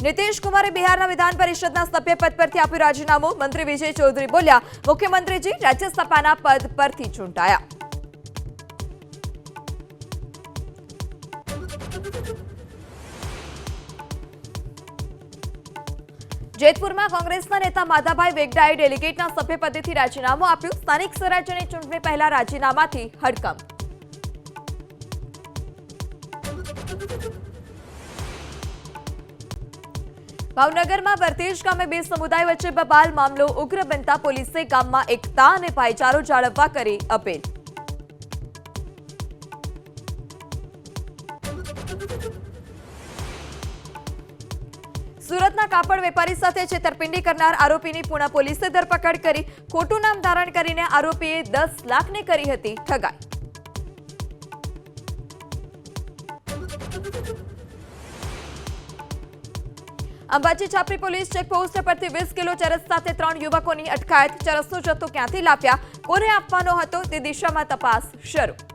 નીતિશ કુમારે બિહારના વિધાન પરિષદના સભ્ય પદ પરથી આપ્યું રાજીનામું। મંત્રી વિજય ચૌધરી બોલ્યા, મુખ્યમંત્રીજી રાજ્યસભાના પદ પરથી ચૂંટાયા। જેતપુરમાં કોંગ્રેસના નેતા માધાભાઈ વેગડાએ ડેલિગેટના સભ્યપદેથી રાજીનામું આપ્યું। સ્થાનિક સ્વરાજ્યની ચૂંટણી પહેલા રાજીનામાથી હડકંપ। ભાવનગરમાં બરતેજ ગામે બે સમુદાય વચ્ચે બબાલ મામલો ઉગ્ર બનતા પોલીસે ગામમાં એકતા અને ભાઈચારો જાળવવા કરી અપીલ। સુરતના કાપડ વેપારી સાથે છેતરપિંડી કરનાર આરોપીની પુણા પોલીસે ધરપકડ કરી। ખોટું નામ ધારણ કરીને આરોપીએ 10 લાખની કરી હતી ઠગાઈ। અંબાજી છાપરી પોલીસ ચેકપોસ્ટ પરથી 20 કિલો ચરસ સાથે 3 યુવકોની અટકાયત। ચરસનો જથ્થો ક્યાંથી લાવ્યા, કોને આપવાનો હતો તે દિશામાં તપાસ શરૂ।